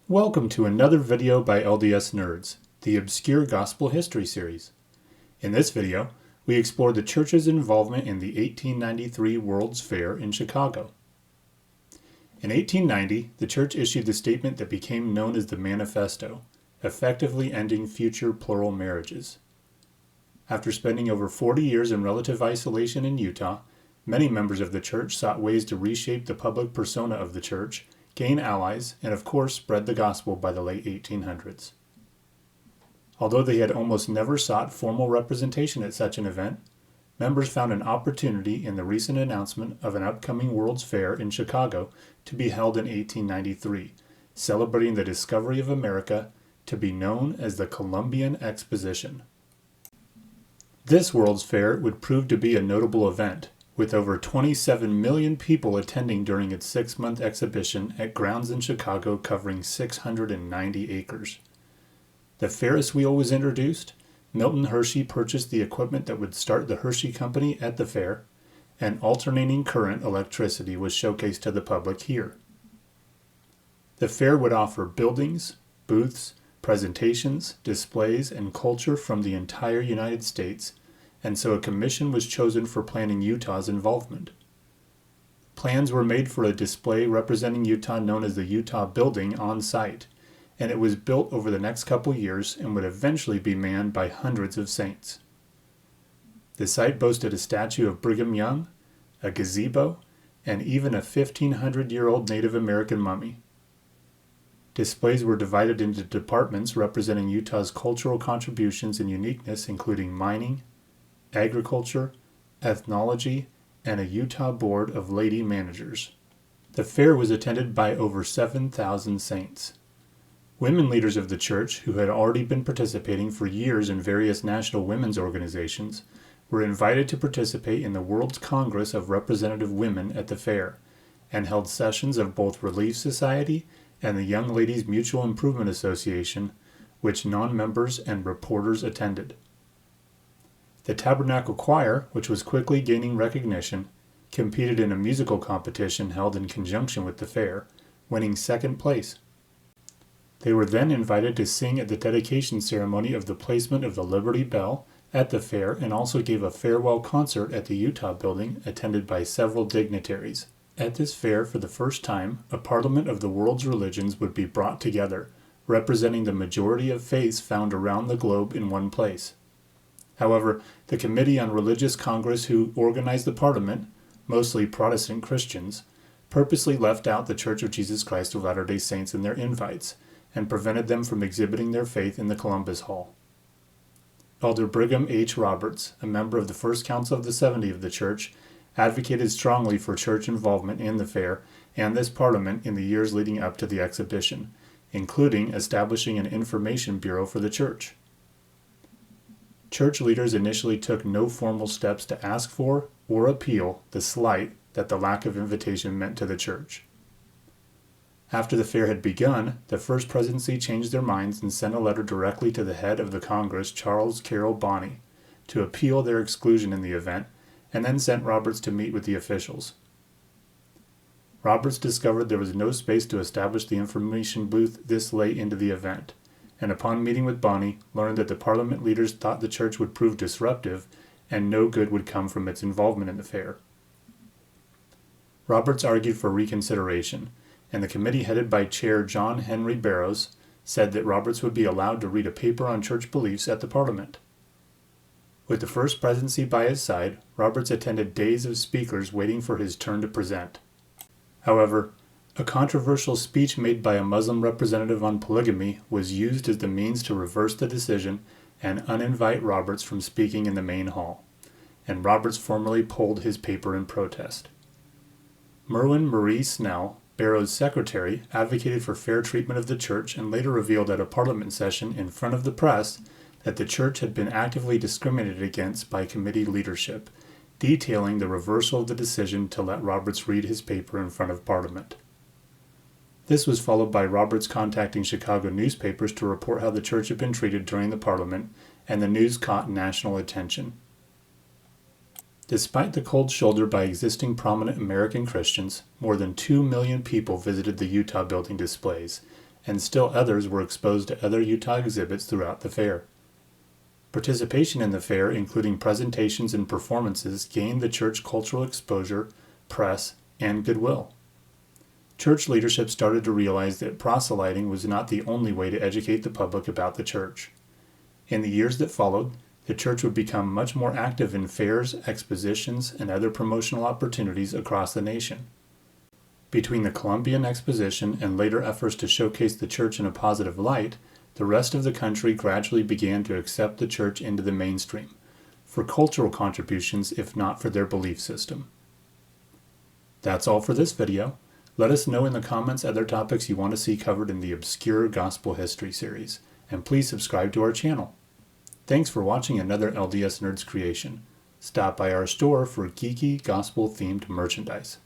Welcome to another video by LDS Nerds, the Obscure Gospel History series. In this video, we explore the church's involvement in the 1893 World's Fair in Chicago. In 1890, the church issued the statement that became known as the Manifesto, effectively ending future plural marriages. After spending over 40 years in relative isolation in Utah, many members of the church sought ways to reshape the public persona of the church, gain allies, and of course spread the gospel by the late 1800s. Although they had almost never sought formal representation at such an event, members found an opportunity in the recent announcement of an upcoming World's Fair in Chicago to be held in 1893, celebrating the discovery of America, to be known as the Columbian Exposition. This World's Fair would prove to be a notable event, with over 27 million people attending during its 6-month exhibition at grounds in Chicago covering 690 acres. The Ferris wheel was introduced, Milton Hershey purchased the equipment that would start the Hershey Company at the fair, and alternating current electricity was showcased to the public here. The fair would offer buildings, booths, presentations, displays, and culture from the entire United States, and so a commission was chosen for planning Utah's involvement. Plans were made for a display representing Utah known as the Utah Building on site, and it was built over the next couple years and would eventually be manned by hundreds of saints. The site boasted a statue of Brigham Young, a gazebo, and even a 1,500-year-old Native American mummy. Displays were divided into departments representing Utah's cultural contributions and uniqueness, including mining, agriculture, ethnology, and a Utah Board of Lady Managers. The fair was attended by over 7,000 saints. Women leaders of the church, who had already been participating for years in various national women's organizations, were invited to participate in the World's Congress of Representative Women at the fair, and held sessions of both Relief Society and the Young Ladies Mutual Improvement Association, which non-members and reporters attended. The Tabernacle Choir, which was quickly gaining recognition, competed in a musical competition held in conjunction with the fair, winning second place. They were then invited to sing at the dedication ceremony of the placement of the Liberty Bell at the fair, and also gave a farewell concert at the Utah Building attended by several dignitaries. At this fair, for the first time, a parliament of the world's religions would be brought together, representing the majority of faiths found around the globe in one place. However, the Committee on Religious Congress who organized the Parliament, mostly Protestant Christians, purposely left out the Church of Jesus Christ of Latter-day Saints in their invites, and prevented them from exhibiting their faith in the Columbus Hall. Elder Brigham H. Roberts, a member of the First Council of the 70 of the Church, advocated strongly for church involvement in the fair and this Parliament in the years leading up to the exhibition, including establishing an information bureau for the church. Church leaders initially took no formal steps to ask for or appeal the slight that the lack of invitation meant to the church. After the fair had begun, the First Presidency changed their minds and sent a letter directly to the head of the Congress, Charles Carroll Bonney, to appeal their exclusion in the event, and then sent Roberts to meet with the officials. Roberts discovered there was no space to establish the information booth this late into the event, and upon meeting with Bonney, learned that the Parliament leaders thought the church would prove disruptive and no good would come from its involvement in the fair. Roberts argued for reconsideration, and the committee headed by Chair John Henry Barrows said that Roberts would be allowed to read a paper on church beliefs at the Parliament. With the First Presidency by his side, Roberts attended days of speakers waiting for his turn to present. However, a controversial speech made by a Muslim representative on polygamy was used as the means to reverse the decision and uninvite Roberts from speaking in the main hall, and Roberts formally pulled his paper in protest. Merwin Marie Snell, Barrows' secretary, advocated for fair treatment of the church and later revealed at a Parliament session in front of the press that the church had been actively discriminated against by committee leadership, detailing the reversal of the decision to let Roberts read his paper in front of Parliament. This was followed by Roberts contacting Chicago newspapers to report how the church had been treated during the Parliament, and the news caught national attention. Despite the cold shoulder by existing prominent American Christians, more than 2 million people visited the Utah Building displays, and still others were exposed to other Utah exhibits throughout the fair. Participation in the fair, including presentations and performances, gained the church cultural exposure, press, and goodwill. Church leadership started to realize that proselyting was not the only way to educate the public about the church. In the years that followed, the church would become much more active in fairs, expositions, and other promotional opportunities across the nation. Between the Columbian Exposition and later efforts to showcase the church in a positive light, the rest of the country gradually began to accept the church into the mainstream, for cultural contributions if not for their belief system. That's all for this video. Let us know in the comments other topics you want to see covered in the Obscure Gospel History series, and please subscribe to our channel. Thanks for watching another LDS Nerds creation. Stop by our store for geeky, gospel-themed merchandise.